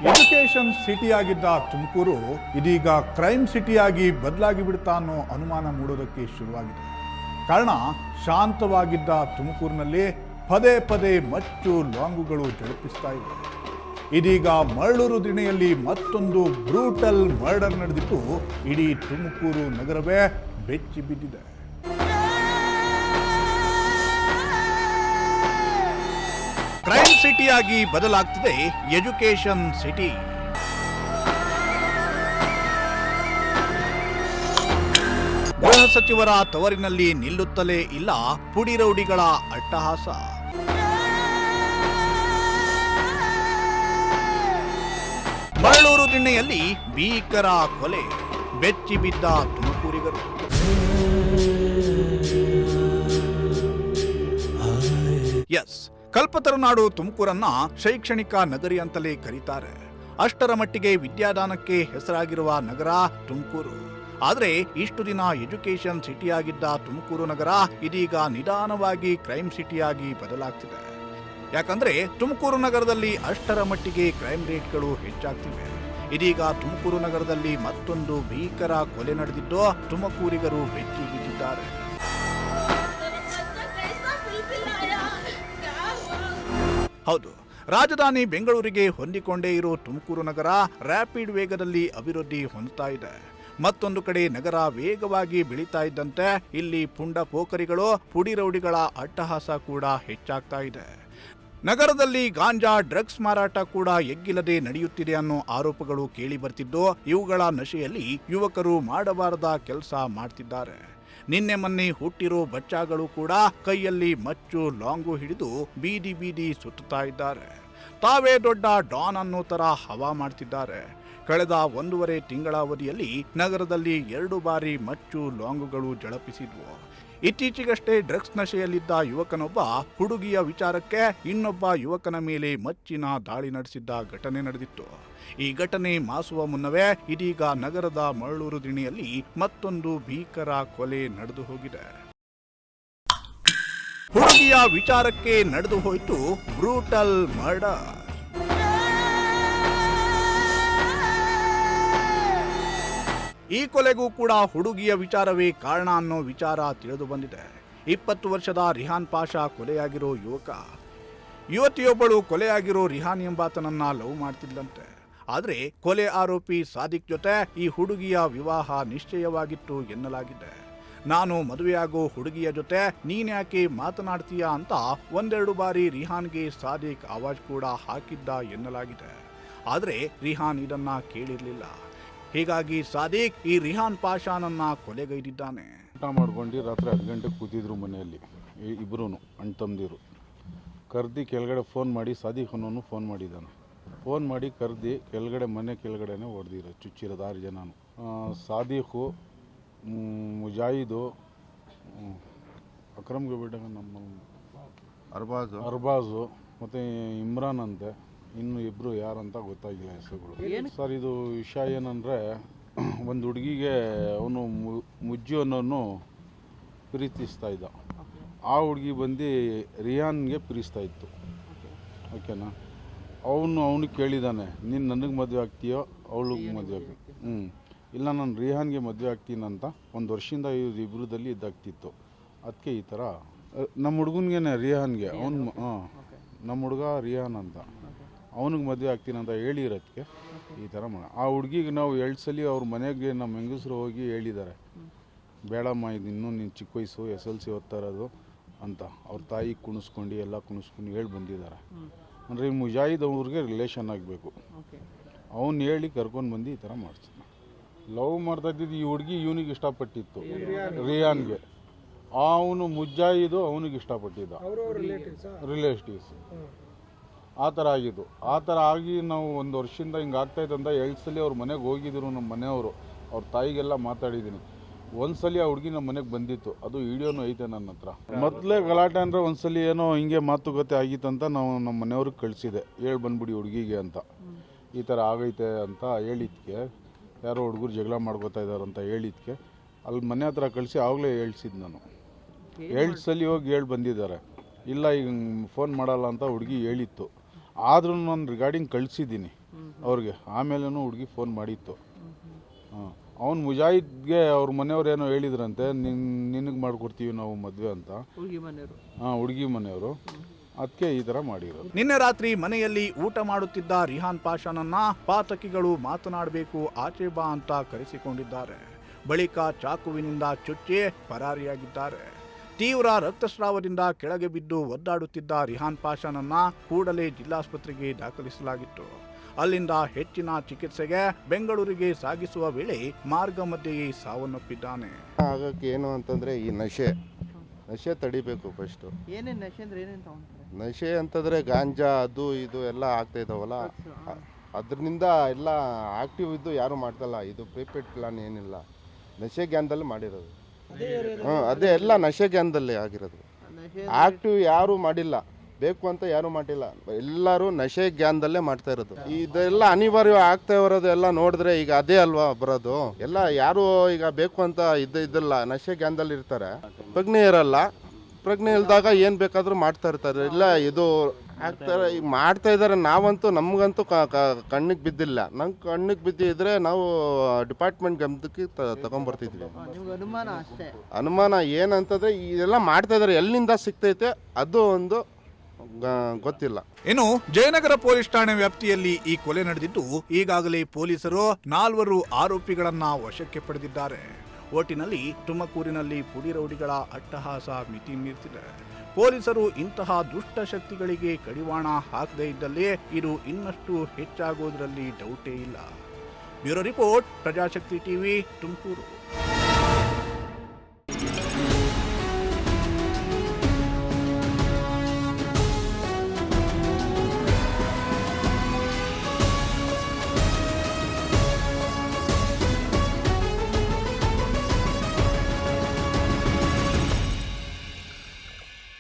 Education ಸಿಟಿಯಾಗಿದ್ದ Tumakuru ಇದೀಗ crime ಸಿಟಿಯಾಗಿ ಬದಲಾಗಿ ಬಿಡ್ತಾ ಅನ್ನೋ ಅನುಮಾನ ಮೂಡೋದಕ್ಕೆ ಶುರುವಾಗಿದೆ. ಕಾರಣ, ಶಾಂತವಾಗಿದ್ದ ತುಮಕೂರಿನಲ್ಲಿ ಪದೇ ಪದೇ ಮಚ್ಚು ಲಾಂಗುಗಳು ಜಳಪಿಸ್ತಾ ಇವೆ. ಇದೀಗ ಮರಳೂರು ದಿಣೆಯಲ್ಲಿ ಮತ್ತೊಂದು ಬ್ರೂಟಲ್ ಮರ್ಡರ್ ನಡೆದಿದ್ದು ಇಡೀ ತುಮಕೂರು ನಗರವೇ ಬೆಚ್ಚಿ ಬಿದ್ದಿದೆ. ಕ್ರೈಮ್ ಸಿಟಿಯಾಗಿ ಬದಲಾಗ್ತಿದೆ ಎಜುಕೇಷನ್ ಸಿಟಿ. ಗೃಹ ಸಚಿವರ ತವರಿನಲ್ಲಿ ನಿಲ್ಲುತ್ತಲೇ ಇಲ್ಲ ಪುಡಿ ರೌಡಿಗಳ ಅಟ್ಟಹಾಸ. ಮರಳೂರು ದಿಣ್ಣೆಯಲ್ಲಿ ಭೀಕರ ಕೊಲೆ, ಬೆಚ್ಚಿ ಬಿದ್ದ ತುಮಕೂರಿಗರು. ಎಸ್, ಕಲ್ಪತರುನಾಡು ತುಮಕೂರನ್ನ ಶೈಕ್ಷಣಿಕ ನಗರಿ ಅಂತಲೇ ಕರೀತಾರೆ. ಅಷ್ಟರ ಮಟ್ಟಿಗೆ ವಿದ್ಯಾದಾನಕ್ಕೆ ಹೆಸರಾಗಿರುವ ನಗರ ತುಮಕೂರು. ಆದರೆ ಇಷ್ಟು ದಿನ ಎಜುಕೇಷನ್ ಸಿಟಿಯಾಗಿದ್ದ ತುಮಕೂರು ನಗರ ಇದೀಗ ನಿಧಾನವಾಗಿ ಕ್ರೈಮ್ ಸಿಟಿಯಾಗಿ ಬದಲಾಗ್ತಿದೆ. ಯಾಕಂದ್ರೆ ತುಮಕೂರು ನಗರದಲ್ಲಿ ಅಷ್ಟರ ಮಟ್ಟಿಗೆ ಕ್ರೈಮ್ ರೇಟ್ಗಳು ಹೆಚ್ಚಾಗ್ತಿವೆ. ಇದೀಗ ತುಮಕೂರು ನಗರದಲ್ಲಿ ಮತ್ತೊಂದು ಭೀಕರ ಕೊಲೆ ನಡೆದಿದ್ದು ತುಮಕೂರಿಗರು ಬೆಚ್ಚಿ ಬಿದ್ದಿದ್ದಾರೆ. ಹೌದು, ರಾಜಧಾನಿ ಬೆಂಗಳೂರಿಗೆ ಹೊಂದಿಕೊಂಡೇ ಇರೋ ತುಮಕೂರು ನಗರ ರ್ಯಾಪಿಡ್ ವೇಗದಲ್ಲಿ ಅಭಿವೃದ್ಧಿ ಹೊಂದುತ್ತಾ ಇದೆ. ಮತ್ತೊಂದು ಕಡೆ ನಗರ ವೇಗವಾಗಿ ಬೆಳೀತಾ ಇದ್ದಂತೆ ಇಲ್ಲಿ ಪುಂಡ ಪೋಖರಿಗಳು, ಪುಡಿ ರೌಡಿಗಳ ಅಟ್ಟಹಾಸ ಕೂಡ ಹೆಚ್ಚಾಗ್ತಾ ಇದೆ. ನಗರದಲ್ಲಿ ಗಾಂಜಾ, ಡ್ರಗ್ಸ್ ಮಾರಾಟ ಕೂಡ ಎಗ್ಗಿಲ್ಲದೆ ನಡೆಯುತ್ತಿದೆ ಅನ್ನೋ ಆರೋಪಗಳು ಕೇಳಿ ಬರ್ತಿದ್ದು, ಇವುಗಳ ನಶೆಯಲ್ಲಿ ಯುವಕರು ಮಾಡಬಾರದ ಕೆಲಸ ಮಾಡ್ತಿದ್ದಾರೆ. ನಿನ್ನೆ ಮೊನ್ನೆ ಹುಟ್ಟಿರೋ ಬಚ್ಚಾಗಳು ಕೂಡ ಕೈಯಲ್ಲಿ ಮಚ್ಚು ಲಾಂಗು ಹಿಡಿದು ಬೀದಿ ಬೀದಿ ಸುತ್ತುತ್ತಾ ಇದ್ದಾರೆ. ತಾವೇ ದೊಡ್ಡ ಡಾನ್ ಅನ್ನೋ ತರ ಹವಾ ಮಾಡ್ತಿದ್ದಾರೆ. ಕಳೆದ 1.5 ತಿಂಗಳ ಅವಧಿಯಲ್ಲಿ ನಗರದಲ್ಲಿ 2 ಬಾರಿ ಮಚ್ಚು ಲಾಂಗುಗಳು ಜಳಪಿಸಿದ್ವು. ಇತ್ತೀಚೆಗಷ್ಟೇ ಡ್ರಗ್ಸ್ ನಶೆಯಲ್ಲಿದ್ದ ಯುವಕನೊಬ್ಬ ಹುಡುಗಿಯ ವಿಚಾರಕ್ಕೆ ಇನ್ನೊಬ್ಬ ಯುವಕನ ಮೇಲೆ ಮಚ್ಚಿನ ದಾಳಿ ನಡೆಸಿದ್ದ ಘಟನೆ ನಡೆದಿತ್ತು. ಈ ಘಟನೆ ಮಾಸುವ ಮುನ್ನವೇ ಇದೀಗ ನಗರದ ಮರಳೂರು ದಿಣೆಯಲ್ಲಿ ಮತ್ತೊಂದು ಭೀಕರ ಕೊಲೆ ನಡೆದು ಹೋಗಿದೆ. ಹುಡುಗಿಯ ವಿಚಾರಕ್ಕೆ ನಡೆದು ಹೋಯಿತು ಬ್ರೂಟಲ್ ಮರ್ಡರ್. ಈ ಕೊಲೆಗೂ ಕೂಡ ಹುಡುಗಿಯ ವಿಚಾರವೇ ಕಾರಣ ಅನ್ನೋ ವಿಚಾರ ತಿಳಿದು ಬಂದಿದೆ. 20 ವರ್ಷದ ರಿಹಾನ್ ಪಾಷಾ ಕೊಲೆಯಾಗಿರೋ ಯುವಕ. ಯುವತಿಯೊಬ್ಬಳು ಕೊಲೆಯಾಗಿರೋ ರಿಹಾನ್ ಎಂಬಾತನನ್ನ ಲವ್ ಮಾಡ್ತಿದ್ದಂತೆ. ಆದರೆ ಕೊಲೆ ಆರೋಪಿ ಸಾದಿಕ್ ಜೊತೆ ಈ ಹುಡುಗಿಯ ವಿವಾಹ ನಿಶ್ಚಯವಾಗಿತ್ತು ಎನ್ನಲಾಗಿದೆ. ನಾನು ಮದುವೆಯಾಗೋ ಹುಡುಗಿಯ ಜೊತೆ ನೀನ್ಯಾಕೆ ಮಾತನಾಡ್ತೀಯಾ ಅಂತ 1-2 ಬಾರಿ ರಿಹಾನ್ಗೆ ಸಾದಿಕ್ ಆವಾಜ್ ಕೂಡ ಹಾಕಿದ್ದ ಎನ್ನಲಾಗಿದೆ. ಆದರೆ ರಿಹಾನ್ ಇದನ್ನ ಕೇಳಿರಲಿಲ್ಲ. ಹೀಗಾಗಿ ಸಾದಿಕ್ ಈ ರಿಹಾನ್ ಪಾಷಾನನ್ನ ಕೊಲೆಗೈದಿದ್ದಾನೆ. ಊಟ ಮಾಡ್ಕೊಂಡು ರಾತ್ರಿ 10 ಗಂಟೆಗೆ ಕೂತಿದ್ರು ಮನೆಯಲ್ಲಿ ಇಬ್ಬರೂ ಅಣ್ಣ ತಮ್ಮದಿರು. ಕರ್ದು ಕೆಳಗಡೆ ಫೋನ್ ಮಾಡಿ ಸಾದಿಕ್ ಅನ್ನೋನು ಫೋನ್ ಮಾಡಿದ್ದಾನೆ. ಫೋನ್ ಮಾಡಿ ಕರ್ದು ಕೆಳಗಡೆ ಮನೆ ಕೆಳಗಡೆನೆ ಹೊಡೆದಿರೋ ಚುಚ್ಚಿರೋದು 6 ಜನನು. ಸಾದಿಕು, ಮುಜಾಹಿದು, ಅಕ್ರಮ್ಗೆ ಬಿಟ್ಟ ನಮ್ಮ ಅರ್ಬಾಜು ಮತ್ತು ಇಮ್ರಾನ್ ಅಂತೆ, ಇನ್ನು ಇಬ್ಬರು ಯಾರಂತ ಗೊತ್ತಾಗಿಲ್ಲ ಹೆಸರುಗಳು. ಸರ್, ಇದು ವಿಷಯ ಏನಂದರೆ, ಒಂದು ಹುಡುಗಿಗೆ ಅವನು ಮುಜ್ಜು ಅನ್ನೋನು ಪ್ರೀತಿಸ್ತಾ ಇದ್ದ. ಆ ಹುಡುಗಿ ಬಂದು ರಿಯಾನ್ಗೆ ಪ್ರೀತಿಸ್ತಾ ಇತ್ತು. ಓಕೆನಾ? ಅವನಿಗೆ ಕೇಳಿದ್ದಾನೆ, ನೀನು ನನಗೆ ಮದುವೆ ಆಗ್ತೀಯೋ ಅವಳಿಗೆ ಮದುವೆ ಆಗ್ತೀನಿ? ಇಲ್ಲ, ನಾನು ರಿಹಾನ್ಗೆ ಮದುವೆ ಆಗ್ತೀನಂತ 1 ವರ್ಷದಿಂದ ಇಬ್ಬರದಲ್ಲಿ ಇದ್ದಾಗ್ತಿತ್ತು. ಅದಕ್ಕೆ ಈ ಥರ ನಮ್ಮ ಹುಡುಗನಿಗೆ ರಿಹಾನ್ಗೆ ನಮ್ಮ ಹುಡುಗ ರಿಹಾನ್ ಅಂತ ಅವನಿಗೆ ಮದುವೆ ಆಗ್ತೀನಂತ ಹೇಳಿರೋದಕ್ಕೆ ಈ ಥರ ಆ ಹುಡುಗಿಗೆ ನಾವು 2 ಸಲ ಅವ್ರ ಮನೆಗೆ ನಮ್ಮ ಹೆಂಗಸರು ಹೋಗಿ ಹೇಳಿದ್ದಾರೆ, ಬೇಡಮ್ಮ, ಇದು ಇನ್ನೂ ನೀನು ಚಿಕ್ಕ ವಯಸ್ಸು, SLC ಓದ್ತಾ ಇರೋದು ಅಂತ ಅವ್ರ ತಾಯಿ ಕುಣಿಸ್ಕೊಂಡು ಎಲ್ಲ ಕುಣಿಸ್ಕೊಂಡು ಹೇಳಿ ಬಂದಿದ್ದಾರೆ. ಅಂದರೆ ಈ ಮುಜಾಹಿದ್ ಅವ್ರಿಗೆ ರಿಲೇಷನ್ ಆಗಬೇಕು. ಅವ್ನು ಹೇಳಿ ಕರ್ಕೊಂಡು ಬಂದು ಈ ಥರ ಮಾಡ್ತಾನೆ. ಲವ್ ಮಾಡ್ತಾ ಇದ್ದಿದ್ದು ಈ ಹುಡುಗಿ ಇವನಿಗೆ ಇಷ್ಟಪಟ್ಟಿತ್ತು, ರಿಯಾನ್ಗೆ. ಅವನು ಮುಜಾಹಿದು ಅವನಿಗೆ ಇಷ್ಟಪಟ್ಟಿದ್ದ, ರಿಲೇಟಿವ್ಸ್. ಆ ಥರ ಆಗಿದ್ದು. ಆ ಥರ ಆಗಿ ನಾವು 1 ವರ್ಷದಿಂದ ಹಿಂಗೆ ಆಗ್ತಾಯಿದ್ದಂತ 2 ಸಲ ಅವ್ರ ಮನೆಗೆ ಹೋಗಿದ್ರು. ನಮ್ಮ ಮನೆಯವರು ಅವ್ರ ತಾಯಿಗೆಲ್ಲ ಮಾತಾಡಿದ್ದೀನಿ. 1 ಸಲ ಆ ಹುಡುಗಿ ನಮ್ಮ ಮನೆಗೆ ಬಂದಿತ್ತು. ಅದು ವಿಡಿಯೋನು ಐತೆ ನನ್ನ ಹತ್ರ. ಮೊದಲೇ ಗಲಾಟೆ ಅಂದರೆ 1 ಸಲ ಏನೋ ಹಿಂಗೆ ಮಾತುಕತೆ ಆಗಿತ್ತಂತ ನಾವು ನಮ್ಮ ಮನೆಯವ್ರಿಗೆ ಕಳಿಸಿದೆ, ಹೇಳಿ ಬಂದ್ಬಿಡಿ ಹುಡುಗಿಗೆ ಅಂತ. ಈ ಥರ ಆಗೈತೆ ಅಂತ ಹೇಳಿದ್ಕೆ, ಯಾರೋ ಹುಡುಗರು ಜಗಳ ಮಾಡ್ಕೋತಾ ಇದ್ದಾರೆ ಅಂತ ಹೇಳಿದ್ಕೆ ಅಲ್ಲಿ ಮನೆ ಹತ್ರ ಕಳಿಸಿ ಆಗಲೇ ಹೇಳ್ಸಿದ್ದು ನಾನು. 2 ಸಲ ಹೋಗಿ ಹೇಳಿ ಬಂದಿದ್ದಾರೆ. ಇಲ್ಲ, ಈಗ ಫೋನ್ ಮಾಡಲ್ಲ ಅಂತ ಹುಡುಗಿ ಹೇಳಿತ್ತು. ಆದರೂ ನಾನು ರಿಗಾರ್ಡಿಂಗ್ ಕಳಿಸಿದ್ದೀನಿ. ಅವ್ರಿಗೆ. ಆಮೇಲೇನು ಹುಡುಗಿ ಫೋನ್ ಮಾಡಿತ್ತು. ಹಾಂ, ಅವ್ನು ಮುಜಾಹಿದ್ಗೆ ಅವ್ರ ಮನೆಯವ್ರು ಏನೋ ಹೇಳಿದ್ರಂತೆ, ನಿನಗೆ ಮಾಡಿಕೊಡ್ತೀವಿ ನಾವು ಮದುವೆ ಅಂತ. ಹಾಂ, ಹುಡುಗಿ ಮನೆಯವರು. ಅದಕ್ಕೆ ಈ ಥರ ಮಾಡಿರೋದು. ನಿನ್ನೆ ರಾತ್ರಿ ಮನೆಯಲ್ಲಿ ಊಟ ಮಾಡುತ್ತಿದ್ದ ರಿಹಾನ್ ಪಾಷಾನನ್ನ ಪಾತಕಿಗಳು ಮಾತನಾಡಬೇಕು ಆಚೆ ಬಾ ಅಂತ ಕರೆಸಿಕೊಂಡಿದ್ದಾರೆ. ಬಳಿಕ ಚಾಕುವಿನಿಂದ ಚುಚ್ಚಿ ಪರಾರಿಯಾಗಿದ್ದಾರೆ. ತೀವ್ರ ರಕ್ತಸ್ರಾವದಿಂದ ಕೆಳಗೆ ಬಿದ್ದು ಒದ್ದಾಡುತ್ತಿದ್ದ ರಿಹಾನ್ ಪಾಷಾನನ್ನ ಕೂಡಲೇ ಜಿಲ್ಲಾಸ್ಪತ್ರೆಗೆ ದಾಖಲಿಸಲಾಗಿತ್ತು. ಅಲ್ಲಿಂದ ಹೆಚ್ಚಿನ ಚಿಕಿತ್ಸೆಗೆ ಬೆಂಗಳೂರಿಗೆ ಸಾಗಿಸುವ ವೇಳೆ ಮಾರ್ಗ ಮಧ್ಯೆಯೇ ಸಾವನ್ನಪ್ಪಿದ್ದಾನೆ. ಆಗಕ್ಕೆ ಏನು ಅಂತಂದ್ರೆ ಈ ನಶೆ ತಡಿಬೇಕು ಫಸ್ಟ್. ಏನೇನು ನಶೆ ಅಂದ್ರೆ ಏನೇನು ತಗೊಂತಾರೆ? ನಶೆ ಅಂತಂದ್ರೆ ಗಾಂಜಾ ಅದು ಇದು ಎಲ್ಲ ಆಗ್ತಾ ಇದಾವಲ್ಲ, ಅದರಿಂದ ಎಲ್ಲ ಆಕ್ಟಿವ್ ಇದ್ದು ಯಾರು ಮಾಡ್ತಲ್ಲ. ಇದು ಪ್ರಿಪೇಡ್ ಪ್ಲಾನ್ ಏನಿಲ್ಲ, ನಶೆ ಜ್ಞಾನದಲ್ಲಿ ಮಾಡಿರೋದು. ಅದೇ ಎಲ್ಲ ನಶೆ ಜ್ಞಾನದಲ್ಲಿ ಆಗಿರೋದು. ಆಕ್ಟಿವ್ ಯಾರು ಮಾಡಿಲ್ಲ, ಬೇಕು ಅಂತ ಯಾರು ಮಾಡಿಲ್ಲ, ಎಲ್ಲರೂ ನಶೆ ಜ್ಞಾನದಲ್ಲೇ ಮಾಡ್ತಾ ಇರೋದು. ಇದೆಲ್ಲ ಅನಿವಾರ್ಯ ಆಗ್ತಾ ಇರೋದು ಎಲ್ಲ ನೋಡಿದ್ರೆ ಈಗ ಅದೇ ಅಲ್ವಾ ಬರೋದು. ಎಲ್ಲ ಯಾರು ಈಗ ಬೇಕು ಅಂತ ಇದ್ದಿಲ್ಲ, ನಶೆ ಜ್ಞಾನದಲ್ಲಿ ಇರ್ತಾರೆ, ಪ್ರಜ್ಞೆ ಇರಲ್ಲ. ಪ್ರಜ್ಞೆ ಇಲ್ದಾಗ ಏನು ಬೇಕಾದರೂ ಮಾಡ್ತಾ ಇರ್ತಾರೆ. ಇಲ್ಲ ಇದು ಆಗ್ತಾರೆ, ಈಗ ಮಾಡ್ತಾ ಇದ್ದಾರೆ. ನಾವಂತೂ ನಮಗಂತೂ ಕಣ್ಣಿಗೆ ಬಿದ್ದಿಲ್ಲ. ನಂಗೆ ಕಣ್ಣಿಗೆ ಬಿದ್ದಿದ್ರೆ ನಾವು ಡಿಪಾರ್ಟ್ಮೆಂಟ್ ಗಮನಕ್ಕೆ ತಗೊಂಡ್ಬರ್ತಿದ್ವಿ. ಅನುಮಾನ ಏನಂತಂದ್ರೆ ಇದೆಲ್ಲ ಮಾಡ್ತಾ ಇದ್ದಾರೆ, ಎಲ್ಲಿಂದ ಸಿಗ್ತೈತೆ ಅದು ಒಂದು ಗೊತ್ತಿಲ್ಲ. ಇನ್ನು ಜಯನಗರ ಪೊಲೀಸ್ ಠಾಣೆ ವ್ಯಾಪ್ತಿಯಲ್ಲಿ ಈ ಕೊಲೆ ನಡೆದಿದ್ದು ಈಗಾಗಲೇ ಪೊಲೀಸರು 4 ಆರೋಪಿಗಳನ್ನ ವಶಕ್ಕೆ ಪಡೆದಿದ್ದಾರೆ. ಒಟ್ಟಿನಲ್ಲಿ ತುಮಕೂರಿನಲ್ಲಿ ಪುಡಿ ರೌಡಿಗಳ ಅಟ್ಟಹಾಸ ಮಿತಿ ಮೀರ್ತಿದೆ. ಪೊಲೀಸರು ಇಂತಹ ದುಷ್ಟ ಶಕ್ತಿಗಳಿಗೆ ಕಡಿವಾಣ ಹಾಕದೇ ಇದ್ದಲ್ಲಿ ಇದು ಇನ್ನಷ್ಟು ಹೆಚ್ಚಾಗೋದ್ರಲ್ಲಿ ಡೌಟೇ ಇಲ್ಲ. Bureau report, Prajashakti TV, Tumakuru.